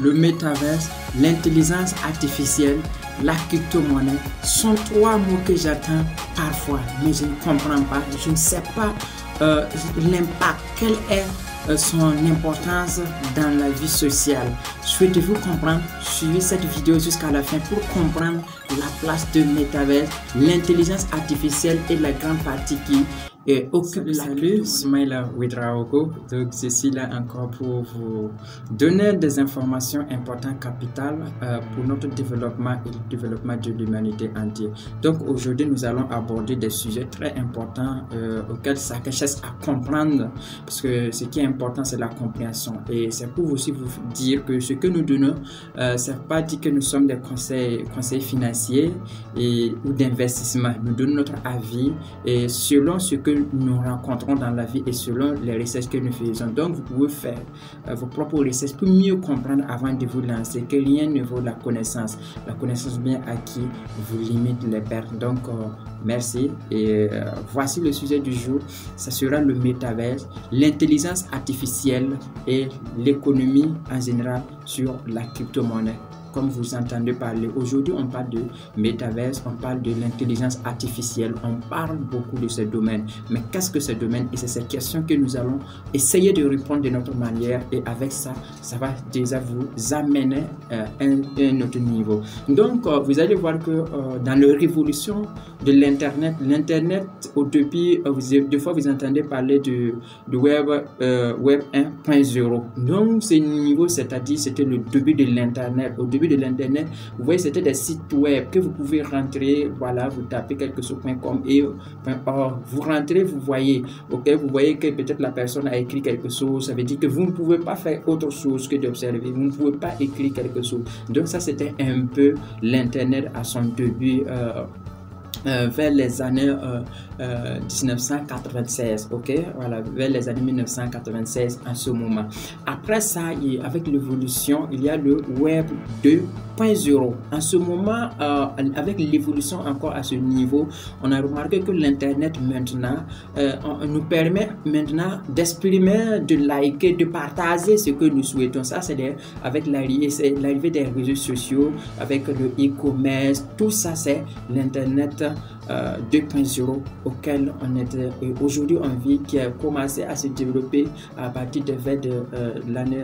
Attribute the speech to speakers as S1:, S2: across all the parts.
S1: le métaverse, l'intelligence artificielle, la crypto-monnaie sont trois mots que j'attends parfois, mais je ne comprends pas, je ne sais pas l'impact, quelle est son importance dans la vie sociale. Souhaitez-vous comprendre? Suivez cette vidéo jusqu'à la fin pour comprendre la place de métaverse, l'intelligence artificielle et la grande partie qui occupe la Salut, Smaila Ouedraogo. Donc, je suis là encore pour vous donner des informations importantes, capitales pour notre développement et le développement de l'humanité entière. Donc, aujourd'hui, nous allons aborder des sujets très importants auxquels ça cherche à comprendre, parce que ce qui est important, c'est la compréhension. Et c'est pour aussi vous dire que ce que nous donnons, c'est pas dit que nous sommes des conseils financiers ou d'investissement. Nous donnons notre avis et selon ce que nous rencontrons dans la vie et selon les recherches que nous faisons. Donc, vous pouvez faire vos propres recherches pour mieux comprendre avant de vous lancer, que rien ne vaut la connaissance. La connaissance bien acquise vous limite les pertes. Donc, merci. Et voici le sujet du jour. Ça sera le métaverse, l'intelligence artificielle et l'économie en général sur la crypto-monnaie. Comme vous entendez parler, aujourd'hui on parle de métaverse, on parle de l'intelligence artificielle, on parle beaucoup de ce domaine. Mais qu'est-ce que ce domaine? Et c'est cette question que nous allons essayer de répondre de notre manière, et avec ça, ça va déjà vous amener à un autre niveau. Donc, vous allez voir que dans la révolution de l'Internet, au début, des fois vous entendez parler de web 1.0. Donc, ce niveau, c'est-à-dire c'était le début de l'Internet. Au début de l'Internet, vous voyez, c'était des sites web que vous pouvez rentrer, voilà, vous tapez quelque chose.com et vous rentrez, vous voyez, ok, vous voyez que peut-être la personne a écrit quelque chose, ça veut dire que vous ne pouvez pas faire autre chose que d'observer, vous ne pouvez pas écrire quelque chose. Donc ça, c'était un peu l'Internet à son début, vers les années 1996, ok, voilà, vers les années 1996 en ce moment. Après ça, avec l'évolution, il y a le web 2.0. En ce moment, avec l'évolution encore à ce niveau, on a remarqué que l'internet maintenant nous permet maintenant d'exprimer, de liker, de partager ce que nous souhaitons. Ça, c'est avec l'arrivée des réseaux sociaux, avec le e-commerce, tout ça, c'est l'internet 2.0 auquel on était aujourd'hui on vit, qui a commencé à se développer à partir de l'année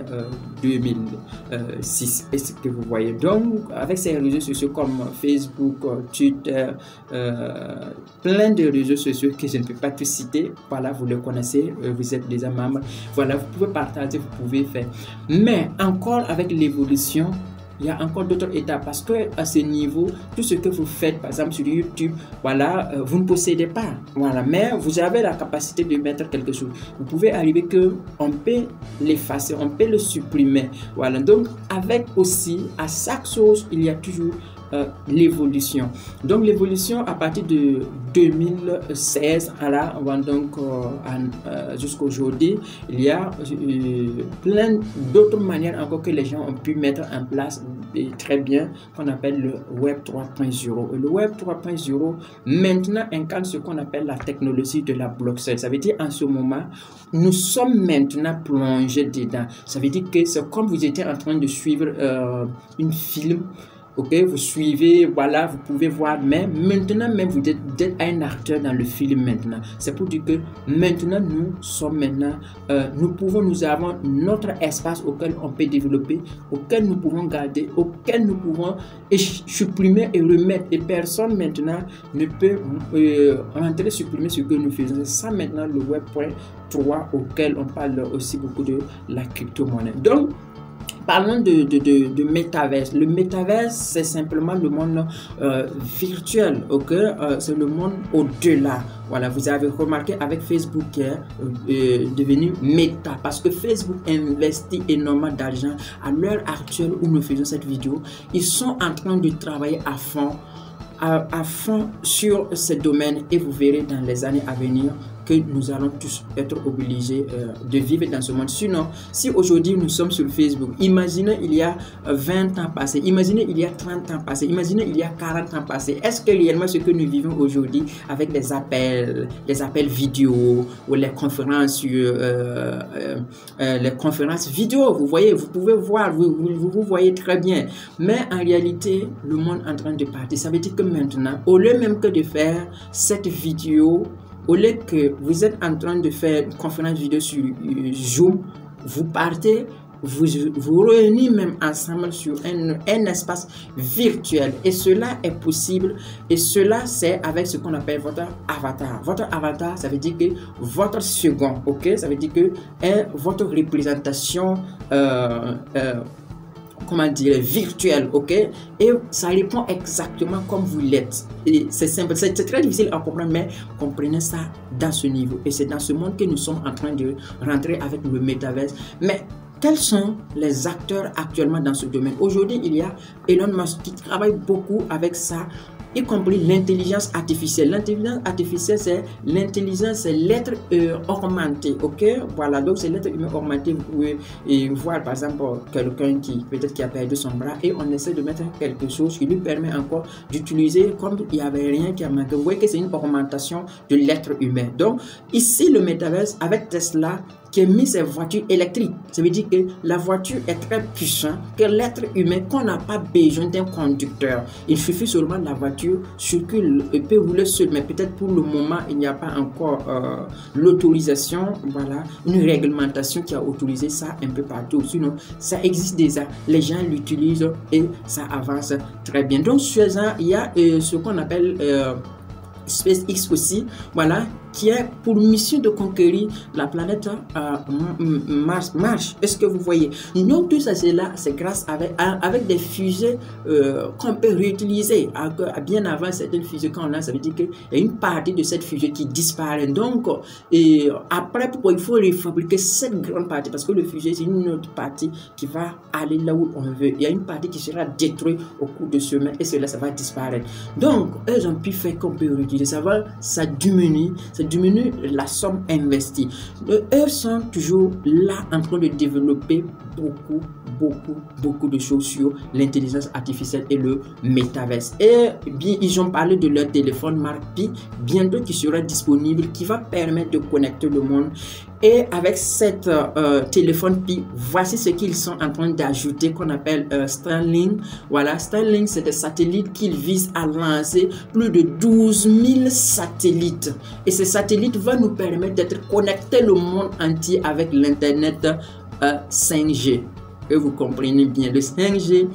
S1: 2006. Et ce que vous voyez, donc avec ces réseaux sociaux comme Facebook, Twitter, plein de réseaux sociaux que je ne peux pas tous citer, voilà, vous le connaissez, vous êtes déjà membre, voilà, vous pouvez partager, vous pouvez faire. Mais encore avec l'évolution, il y a encore d'autres étapes, parce que à ce niveau, tout ce que vous faites, par exemple sur YouTube, voilà, vous ne possédez pas, voilà, mais vous avez la capacité de mettre quelque chose. Vous pouvez arriver que on peut l'effacer, on peut le supprimer, voilà. Donc avec aussi à chaque chose, il y a toujours l'évolution. Donc l'évolution à partir de 2016 on va donc jusqu'aujourd'hui, il y a plein d'autres manières encore que les gens ont pu mettre en place très bien, qu'on appelle le web 3.0. Le web 3.0 maintenant incarne ce qu'on appelle la technologie de la blockchain. Ça veut dire en ce moment, nous sommes maintenant plongés dedans. Ça veut dire que c'est comme vous étiez en train de suivre une film. Ok, vous suivez, voilà, vous pouvez voir, mais maintenant même vous êtes un acteur dans le film maintenant. C'est pour dire que maintenant nous avons notre espace auquel on peut développer, auquel nous pouvons garder, auquel nous pouvons supprimer et remettre. Et personne maintenant ne peut rentrer supprimer ce que nous faisons. C'est ça maintenant le web.3 auquel on parle aussi beaucoup de la crypto-monnaie. Donc, parlons de métaverse. Le métaverse, c'est simplement le monde virtuel, ok? C'est le monde au-delà. Voilà, vous avez remarqué avec Facebook qui est devenu méta, parce que Facebook investit énormément d'argent. À l'heure actuelle où nous faisons cette vidéo, ils sont en train de travailler à fond sur ce domaine, et vous verrez dans les années à venir que nous allons tous être obligés de vivre dans ce monde. Sinon, si aujourd'hui nous sommes sur Facebook, imaginez il y a 20 ans passés, imaginez il y a 30 ans passés, imaginez il y a 40 ans passés, est-ce que réellement ce que nous vivons aujourd'hui avec les appels vidéo ou les conférences vidéo, vous voyez, vous pouvez voir, vous voyez très bien, mais en réalité, le monde est en train de partir. Ça veut dire que maintenant, au lieu même que de faire cette vidéo, au lieu que vous êtes en train de faire une conférence vidéo sur Zoom, vous partez, vous réunissez même ensemble sur un espace virtuel, et cela est possible, et cela c'est avec ce qu'on appelle votre avatar. Votre avatar, ça veut dire que votre second, ok, ça veut dire que votre représentation comment dire, virtuel, ok, et ça répond exactement comme vous l'êtes. Et c'est simple, c'est très difficile à comprendre, mais comprenez ça dans ce niveau, et c'est dans ce monde que nous sommes en train de rentrer avec le métaverse. Mais quels sont les acteurs actuellement dans ce domaine? Aujourd'hui, il y a Elon Musk qui travaille beaucoup avec ça, y compris l'intelligence artificielle. L'intelligence artificielle, c'est l'intelligence, c'est l'être augmenté, ok? Voilà, donc c'est l'être humain augmenté. Vous pouvez voir par exemple quelqu'un qui peut-être qui a perdu son bras, et on essaie de mettre quelque chose qui lui permet encore d'utiliser comme il n'y avait rien qui a manqué. Vous voyez que c'est une augmentation de l'être humain. Donc ici, le métaverse avec Tesla qui a mis ses voitures électriques. Ça veut dire que la voiture est très puissante, que l'être humain, qu'on n'a pas besoin d'un conducteur. Il suffit seulement de la voiture circule et peut rouler seul, mais peut-être pour le moment, il n'y a pas encore l'autorisation, voilà, une réglementation qui a autorisé ça un peu partout. Sinon, ça existe déjà, les gens l'utilisent et ça avance très bien. Donc, sur ça, il y a ce qu'on appelle SpaceX aussi, voilà, qui a pour mission de conquérir la planète Mars. Est-ce que vous voyez? Donc tout ça, c'est là, c'est grâce avec des fusées qu'on peut réutiliser. Bien avant certaines fusées qu'on a, ça veut dire qu'il y a une partie de cette fusée qui disparaît. Donc, et après, pourquoi il faut refabriquer cette grande partie? Parce que le fusée, c'est une autre partie qui va aller là où on veut. Il y a une partie qui sera détruite au cours de chemin, et cela, ça va disparaître. Donc, eux ont pu faire qu'on peut réutiliser. Ça diminue la somme investie. Eux sont toujours là en train de développer beaucoup de choses sur l'intelligence artificielle et le métaverse. Et bien, ils ont parlé de leur téléphone Mark Pi, bientôt qui sera disponible, qui va permettre de connecter le monde. Et avec cet téléphone Pi, voici ce qu'ils sont en train d'ajouter, qu'on appelle Starlink. Voilà, Starlink, c'est des satellites qu'ils visent à lancer, plus de 12 000 satellites. Et ces satellites vont nous permettre d'être connectés le monde entier avec l'Internet 5G. Et vous comprenez bien, le 5G,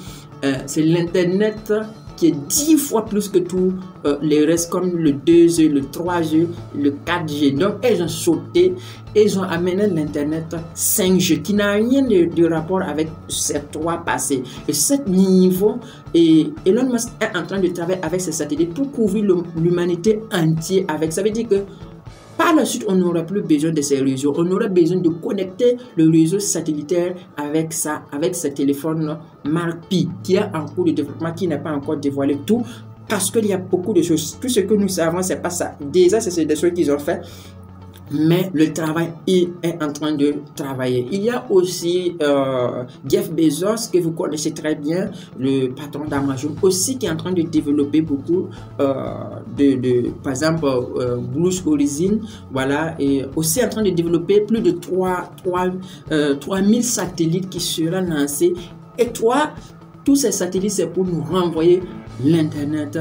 S1: c'est l'Internet qui est 10 fois plus que tous les restes, comme le 2G, le 3G, le 4G. Donc, ils ont sauté, ils ont amené l'Internet 5G qui n'a rien de rapport avec ces trois passés. Et ce niveau, Elon Musk est en train de travailler avec ces satellites pour couvrir l'humanité entière avec. Ça veut dire que par la suite, on n'aura plus besoin de ces réseaux. On aura besoin de connecter le réseau satellitaire avec ça, avec ce téléphone Mark Pi, qui est en cours de développement, qui n'a pas encore dévoilé tout, parce qu'il y a beaucoup de choses. Tout ce que nous savons, c'est pas ça. Déjà, c'est des choses qu'ils ont fait, mais le travail est en train de travailler. Il y a aussi Jeff Bezos, que vous connaissez très bien, le patron d'Amazon, aussi qui est en train de développer beaucoup par exemple, Blue Origin, voilà, et aussi en train de développer plus de 3000 satellites qui seront lancés. Et tous ces satellites, c'est pour nous renvoyer l'Internet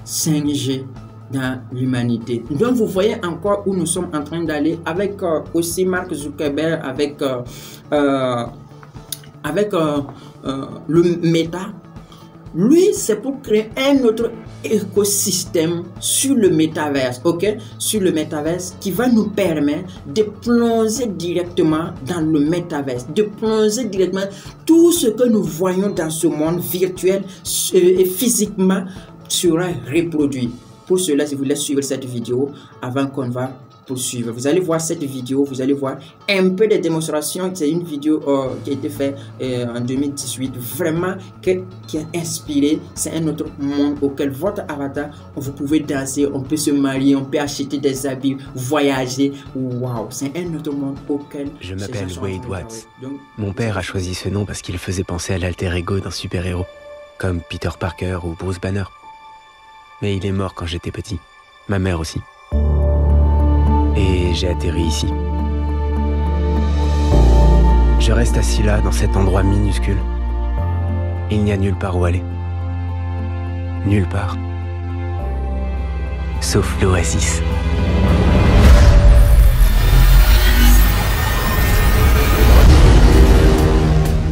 S1: 5G dans l'humanité. Donc vous voyez encore où nous sommes en train d'aller avec aussi Mark Zuckerberg, avec le Meta. Lui, c'est pour créer un autre écosystème sur le métaverse, ok, sur le métaverse, qui va nous permettre de plonger directement dans le métaverse, de plonger directement tout ce que nous voyons dans ce monde virtuel et physiquement sera reproduit. Pour cela, je vous laisse suivre cette vidéo avant qu'on va poursuivre. Vous allez voir cette vidéo, vous allez voir un peu de démonstration. C'est une vidéo qui a été faite en 2018, vraiment qui a inspiré. C'est un autre monde auquel votre avatar, vous pouvez danser, on peut se marier, on peut acheter des habits, voyager. Waouh, c'est un autre monde auquel...
S2: Je m'appelle Wade Watts. Mon père a choisi ce nom parce qu'il faisait penser à l'alter ego d'un super-héros, comme Peter Parker ou Bruce Banner. Mais il est mort quand j'étais petit. Ma mère aussi. Et j'ai atterri ici. Je reste assis là, dans cet endroit minuscule. Il n'y a nulle part où aller. Nulle part. Sauf l'Oasis.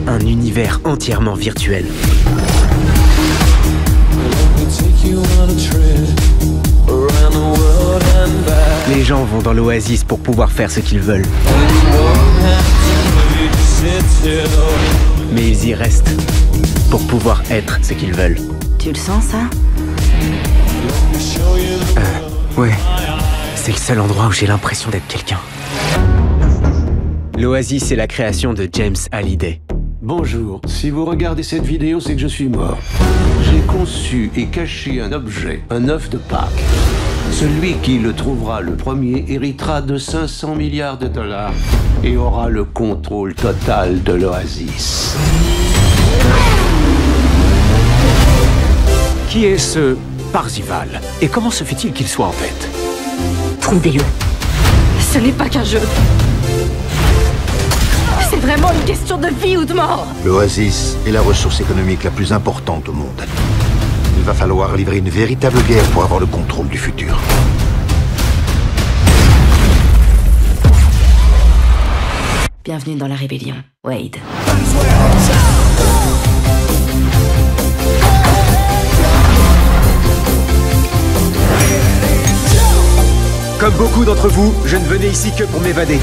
S2: Un univers entièrement virtuel. Les gens vont dans l'Oasis pour pouvoir faire ce qu'ils veulent. Mais ils y restent pour pouvoir être ce qu'ils veulent.
S3: Tu le sens, ça?
S2: Ouais. C'est le seul endroit où j'ai l'impression d'être quelqu'un. L'Oasis est la création de James Halliday.
S4: Bonjour, si vous regardez cette vidéo, c'est que je suis mort. J'ai conçu et caché un objet, un œuf de Pâques. Celui qui le trouvera le premier héritera de 500 milliards de dollars et aura le contrôle total de l'Oasis.
S5: Qui est ce Parzival? Et comment se fait-il qu'il soit en tête?
S3: Trouvez-le. Ce n'est pas qu'un jeu. C'est vraiment une question de vie ou de mort.
S6: L'Oasis est la ressource économique la plus importante au monde. Il va falloir livrer une véritable guerre pour avoir le contrôle du futur.
S3: Bienvenue dans la rébellion, Wade.
S5: Comme beaucoup d'entre vous, je ne venais ici que pour m'évader.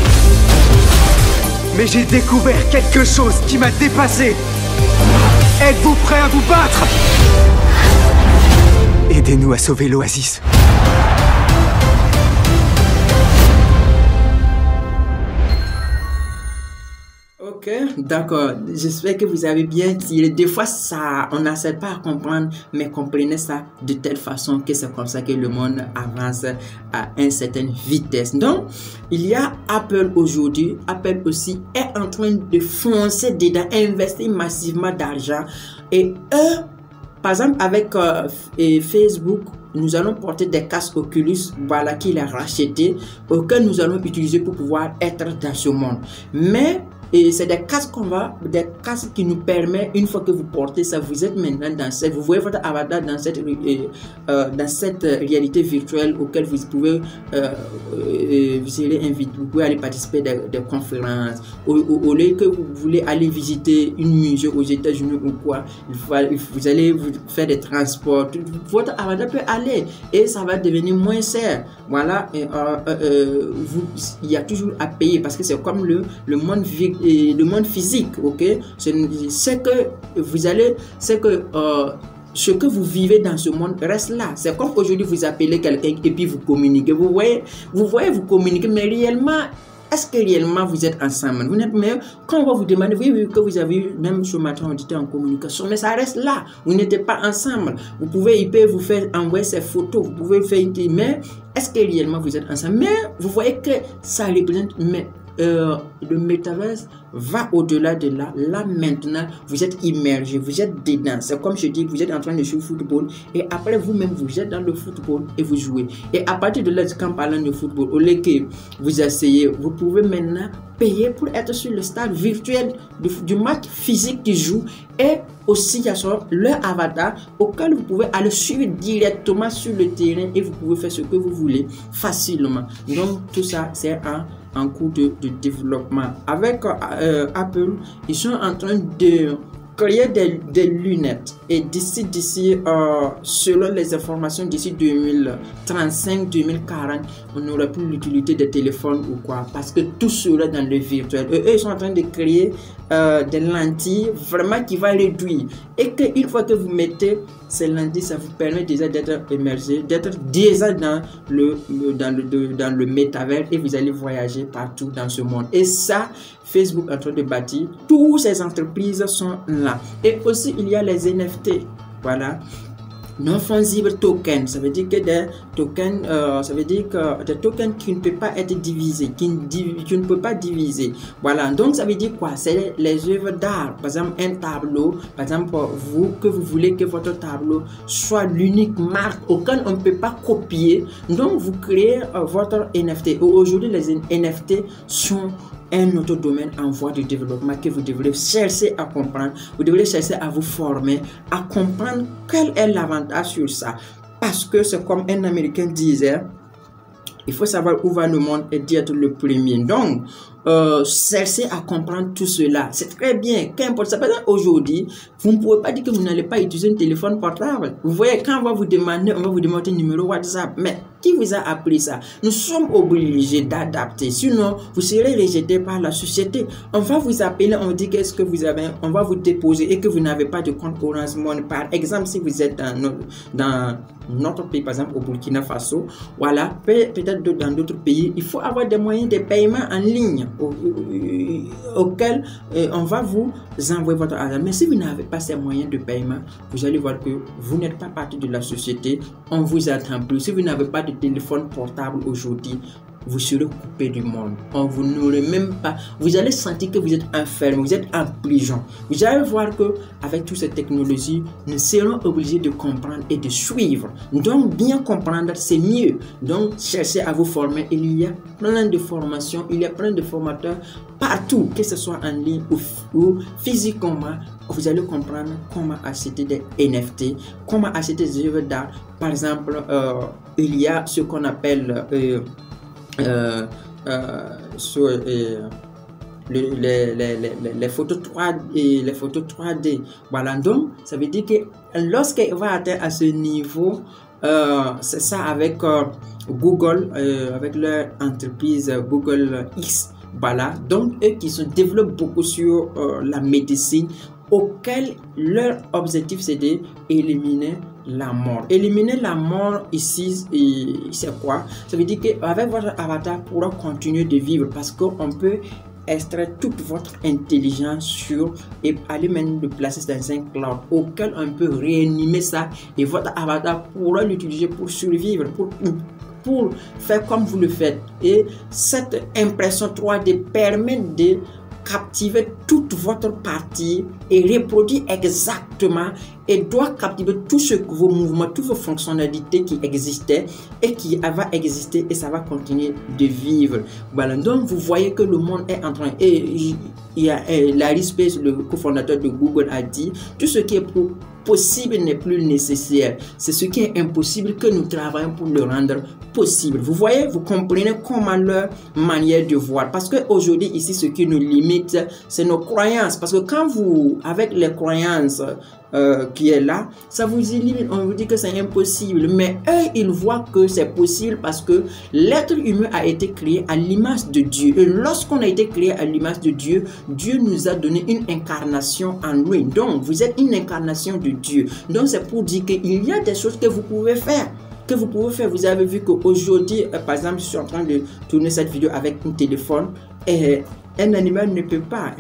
S5: Mais j'ai découvert quelque chose qui m'a dépassé. Êtes-vous prêts à vous battre? Aidez-nous à sauver l'Oasis.
S1: Ok, d'accord. J'espère que vous avez bien tiré. Des fois, on n'essaie pas à comprendre, mais comprenez ça de telle façon que c'est comme ça que le monde avance à une certaine vitesse. Donc, il y a Apple aujourd'hui. Apple aussi est en train de foncer dedans, investir massivement d'argent. Et eux, par exemple, avec Facebook, nous allons porter des casques Oculus, voilà, qu'il a racheté, auxquels nous allons utiliser pour pouvoir être dans ce monde. Mais c'est des casques qui nous permettent, une fois que vous portez ça, vous êtes maintenant dans cette, vous voyez votre avatar dans cette réalité virtuelle auquel vous pouvez, vous pouvez aller participer des conférences, au lieu que vous voulez aller visiter une musée aux États-Unis ou quoi, vous allez vous faire des transports, votre avatar peut aller et ça va devenir moins cher. Voilà, il y a toujours à payer parce que c'est comme le monde physique, ok? C'est que vous allez, c'est que ce que vous vivez dans ce monde reste là. C'est comme aujourd'hui vous appelez quelqu'un et puis vous communiquez. Vous voyez, vous communiquez, mais réellement, est-ce que réellement vous êtes ensemble? Vous n'êtes même, quand on va vous demander, oui, que vous avez eu, même ce matin on était en communication, mais ça reste là. Vous n'êtes pas ensemble. Vous pouvez, il peut vous faire envoyer ces photos, vous pouvez faire une, mais est-ce que réellement vous êtes ensemble? Mais vous voyez que ça représente, mais le métaverse va au-delà de là. Là maintenant, vous êtes immergé, vous êtes dedans. C'est comme je dis, vous êtes en train de jouer au football et après vous-même vous êtes dans le football et vous jouez. Et à partir de là, quand parlant de football, au lieu que vous essayez, vous pouvez maintenant payer pour être sur le stade virtuel du match physique qui joue. Et aussi, il y a leur avatar auquel vous pouvez aller suivre directement sur le terrain et vous pouvez faire ce que vous voulez facilement. Donc tout ça, c'est en cours de développement. Avec Apple, ils sont en train de créer des lunettes et d'ici, selon les informations, d'ici 2035-2040, on n'aura plus l'utilité des téléphones ou quoi, parce que tout sera dans le virtuel. Eux, ils sont en train de créer des lentilles vraiment qui va réduire, et qu'une fois que vous mettez ces lentilles, ça vous permet déjà d'être immergé, d'être déjà dans le métavers, et vous allez voyager partout dans ce monde. Et ça, Facebook est en train de bâtir. Toutes ces entreprises sont là. Et aussi, il y a les NFT. Voilà. Non-fungible token, ça veut dire que des tokens, des tokens qui ne peuvent pas être divisés, qui ne peut pas diviser. Voilà, donc ça veut dire quoi? C'est les œuvres d'art. Par exemple, un tableau, par exemple, vous voulez que votre tableau soit l'unique marque auquel on ne peut pas copier. Donc, vous créez votre NFT. Aujourd'hui, les NFT sont un autre domaine en voie de développement que vous devrez chercher à comprendre. Vous devrez chercher à vous former, à comprendre quel est l'avantage sur ça. Parce que c'est comme un Américain disait, il faut savoir où va le monde et d'y être le premier. Donc, cherchez à comprendre tout cela. C'est très bien. Qu'importe ça. Par exemple, aujourd'hui, vous ne pouvez pas dire que vous n'allez pas utiliser un téléphone portable. Vous voyez, quand on va vous demander un numéro WhatsApp. Mais qui vous a appris ça? Nous sommes obligés d'adapter. Sinon, vous serez rejeté par la société. On va vous appeler, on dit qu'est-ce que vous avez, on va vous déposer et que vous n'avez pas de compte Orange Money. Par exemple, si vous êtes dans notre pays, par exemple au Burkina Faso, voilà, peut-être dans d'autres pays, il faut avoir des moyens de paiement en ligne auxquels on va vous envoyer votre argent. Mais si vous n'avez pas ces moyens de paiement, vous allez voir que vous n'êtes pas partie de la société, on vous attend plus. Si vous n'avez pas de téléphone portable aujourd'hui, vous serez coupé du monde. On vous n'aurez même pas. Vous allez sentir que vous êtes enfermé, vous êtes en prison. Vous allez voir que avec toutes ces technologies, nous serons obligés de comprendre et de suivre. Donc, bien comprendre, c'est mieux. Donc, cherchez à vous former. Il y a plein de formations, il y a plein de formateurs partout, que ce soit en ligne ou physiquement. Vous allez comprendre comment acheter des NFT, comment acheter des œuvres d'art. Par exemple, il y a ce qu'on appelle les photos 3D, les photos 3D. Voilà, donc ça veut dire que lorsqu'il va atteindre à ce niveau, c'est ça avec Google, avec leur entreprise Google X. Voilà, donc eux qui se développent beaucoup sur la médecine, auquel leur objectif c'est d'éliminer la mort. Éliminer la mort ici, c'est quoi? Ça veut dire qu'avec votre avatar pourra continuer de vivre, parce qu'on peut extraire toute votre intelligence et aller même le placer dans un cloud auquel on peut réanimer ça, et votre avatar pourra l'utiliser pour survivre, pour faire comme vous le faites. Et cette impression 3D permet de captiver toute votre partie et reproduire exactement, et doit captiver tout ce que vos mouvements, toutes vos fonctionnalités qui existaient et qui va exister, et ça va continuer de vivre. Voilà, donc vous voyez que le monde est en train, et il y a Larry Page, le cofondateur de Google, a dit tout ce qui est possible n'est plus nécessaire. C'est ce qui est impossible que nous travaillons pour le rendre possible. Vous voyez, vous comprenez comment leur manière de voir. Parce qu'aujourd'hui, ici, ce qui nous limite, c'est nos croyances. Parce que quand vous, avec les croyances qui est là, ça vous limite. On vous dit que c'est impossible. Mais eux, ils voient que c'est possible parce que l'être humain a été créé à l'image de Dieu. Et lorsqu'on a été créé à l'image de Dieu, Dieu nous a donné une incarnation en lui. Donc, vous êtes une incarnation de Dieu. Donc, c'est pour dire qu'il y a des choses que vous pouvez faire. Vous avez vu qu'aujourd'hui, par exemple, je suis en train de tourner cette vidéo avec un téléphone, et un animal ne peut pas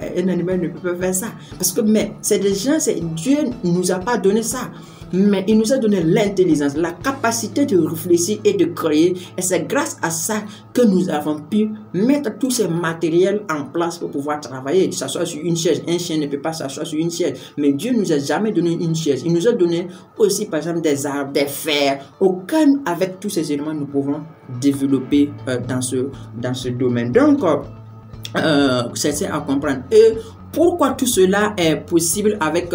S1: faire ça. Parce que, mais c'est des gens, Dieu ne nous a pas donné ça. Mais il nous a donné l'intelligence, la capacité de réfléchir et de créer. Et c'est grâce à ça que nous avons pu mettre tous ces matériels en place pour pouvoir travailler. S'asseoir sur une chaise. Un chien ne peut pas s'asseoir sur une chaise. Mais Dieu ne nous a jamais donné une chaise. Il nous a donné aussi, par exemple, des arbres, des fers. Aucun, avec tous ces éléments, nous pouvons développer dans ce domaine. Donc, c'est à comprendre. Et Pourquoi tout cela est possible avec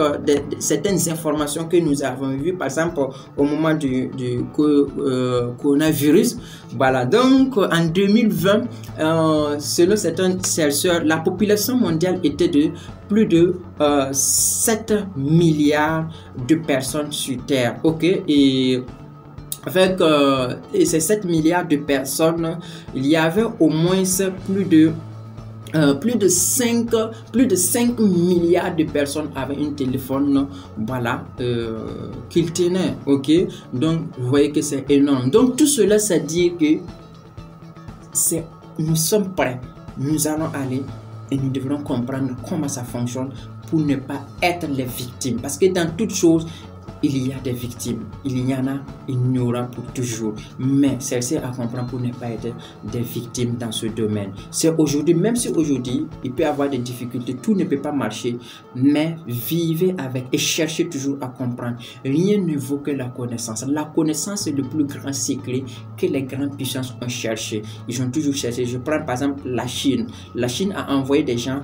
S1: certaines informations que nous avons vues, par exemple au moment du coronavirus. Voilà, donc en 2020, selon certains chercheurs, la population mondiale était de plus de 7 milliards de personnes sur Terre. Ok, et avec ces 7 milliards de personnes, il y avait au moins plus de 5 milliards de personnes avaient un téléphone, voilà, qu'ils tenaient. Ok, donc vous voyez que c'est énorme. Donc tout cela, ça dit que nous sommes prêts, nous allons aller et nous devrons comprendre comment ça fonctionne pour ne pas être les victimes, parce que dans toute chose il y a des victimes, il y en a, il y aura pour toujours, mais celle-ci à comprendre pour ne pas être des victimes dans ce domaine. C'est aujourd'hui, même si aujourd'hui il peut y avoir des difficultés, tout ne peut pas marcher, mais vivez avec et cherchez toujours à comprendre. Rien ne vaut que la connaissance. La connaissance est le plus grand secret que les grandes puissances ont cherché. Ils ont toujours cherché. Je prends par exemple la Chine. La Chine a envoyé des gens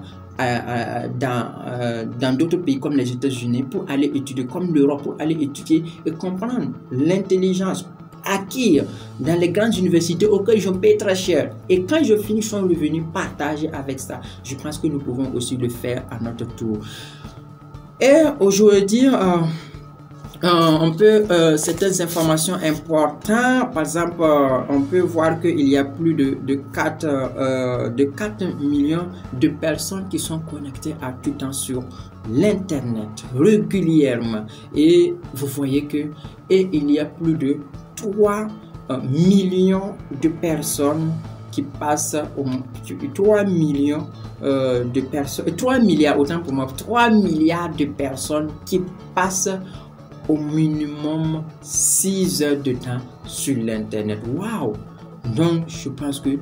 S1: dans d'autres pays comme les États-Unis pour aller étudier, comme l'Europe, pour aller étudier et comprendre l'intelligence acquise dans les grandes universités auxquelles ils ont payé très cher. Et quand je finis, ils sont revenus partager avec ça. Je pense que nous pouvons aussi le faire à notre tour. Et aujourd'hui, on peut, certaines informations importantes, par exemple, on peut voir qu'il y a plus de 4 millions de personnes qui sont connectées à tout temps sur l'internet régulièrement, et vous voyez que il y a plus de 3 millions de personnes qui passent 3 millions de personnes, 3 milliards, autant pour moi, 3 milliards de personnes qui passent au minimum 6 heures de temps sur l'internet. Waouh! Donc je pense que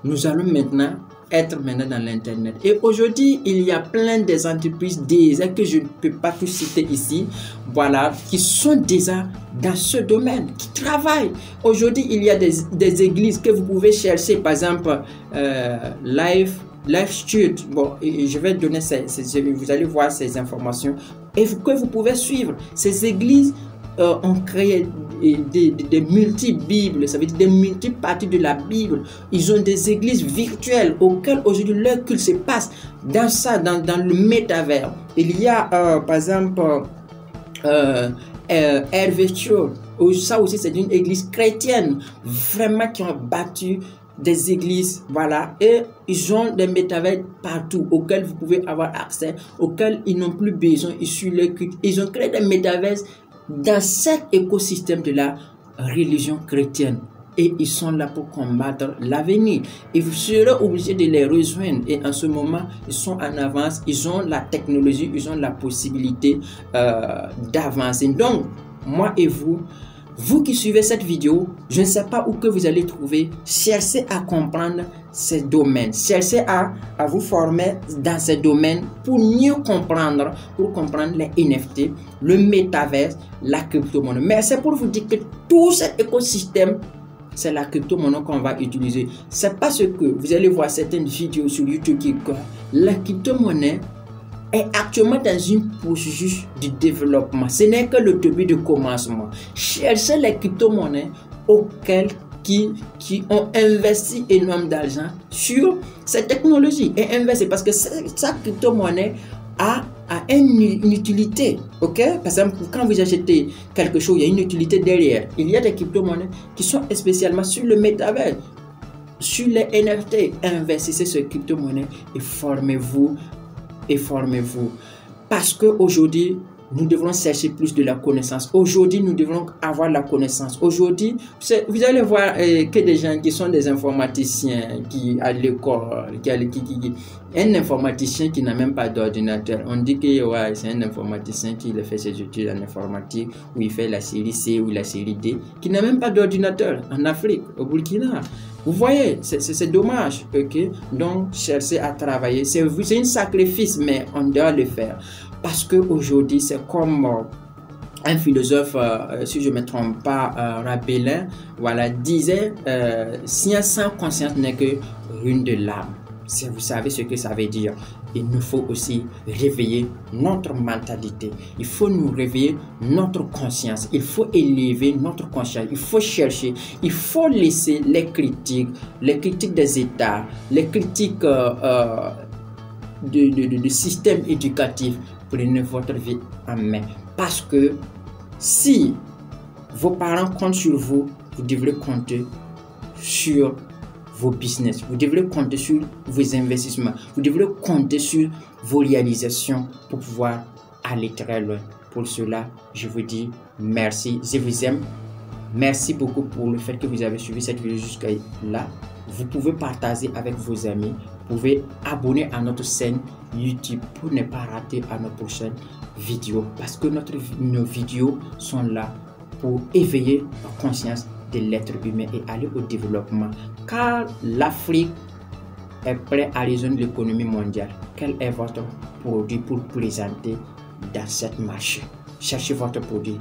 S1: nous allons maintenant être dans l'internet. Et aujourd'hui, il y a plein des entreprises déjà que je ne peux pas tout citer ici, voilà, qui sont déjà dans ce domaine, qui travaillent. Aujourd'hui, il y a des églises que vous pouvez chercher, par exemple, Live Church. Bon, je vais donner vous allez voir ces informations et que vous pouvez suivre. Ces églises ont créé des multi-bibles, ça veut dire des multi-parties de la Bible. Ils ont des églises virtuelles auxquelles aujourd'hui leur culte se passe dans ça, dans le métavers. Il y a par exemple Hervé Church. Ça aussi c'est une église chrétienne vraiment qui ont battu des églises, voilà, et ils ont des métavers partout auxquels vous pouvez avoir accès, auxquels ils n'ont plus besoin, ils ont créé des métavers dans cet écosystème de la religion chrétienne, et ils sont là pour combattre l'avenir, et vous serez obligé de les rejoindre. Et en ce moment ils sont en avance, ils ont la technologie, ils ont la possibilité d'avancer. Donc moi et vous qui suivez cette vidéo, je ne sais pas où que vous allez trouver, cherchez à comprendre ces domaines, cherchez à vous former dans ces domaines pour mieux comprendre, les NFT, le métaverse, la crypto-monnaie. Mais c'est pour vous dire que tout cet écosystème, c'est la crypto-monnaie qu'on va utiliser. C'est parce que vous allez voir certaines vidéos sur YouTube qui disent la crypto-monnaie est actuellement dans une processus de développement. Ce n'est que le début de commencement. Cherchez les crypto-monnaies auxquelles qui ont investi énormément d'argent sur cette technologie et investi, parce que cette crypto-monnaie a une utilité. Ok, par exemple, quand vous achetez quelque chose, il y a une utilité derrière. Il y a des crypto-monnaies qui sont spécialement sur le métavers, sur les NFT. Investissez sur crypto-monnaie et formez-vous. Parce qu'aujourd'hui, nous devrons chercher plus de la connaissance. Aujourd'hui, nous devrons avoir la connaissance. Aujourd'hui, vous allez voir que des gens qui sont des informaticiens, qui à l'école, un informaticien qui n'a même pas d'ordinateur. On dit que ouais, c'est un informaticien qui fait ses études en informatique, où il fait la série C ou la série D, qui n'a même pas d'ordinateur en Afrique, au Burkina. Vous voyez, c'est dommage, ok? Donc, cherchez à travailler. C'est un sacrifice, mais on doit le faire. Parce qu'aujourd'hui, c'est comme un philosophe, si je ne me trompe pas, Rabelais, voilà, disait science sans conscience n'est que ruine de l'âme. Vous savez ce que ça veut dire. il nous faut aussi réveiller notre mentalité. Il faut nous réveiller notre conscience. Il faut élever notre conscience. Il faut chercher. Il faut laisser les critiques des États, les critiques du système éducatif. Prenez votre vie en main. Parce que si vos parents comptent sur vous, vous devrez compter sur vos business, vous devrez compter sur vos investissements, vous devrez compter sur vos réalisations pour pouvoir aller très loin. Pour cela, je vous dis merci, je vous aime. Merci beaucoup pour le fait que vous avez suivi cette vidéo jusqu'à là. Vous pouvez partager avec vos amis, vous pouvez abonner à notre chaîne YouTube pour ne pas rater à nos prochaines vidéos. Parce que nos vidéos sont là pour éveiller la conscience de l'être humain et aller au développement. Car l'Afrique est prête à résoudre l'économie mondiale. Quel est votre produit pour présenter dans cette marché? Cherchez votre produit.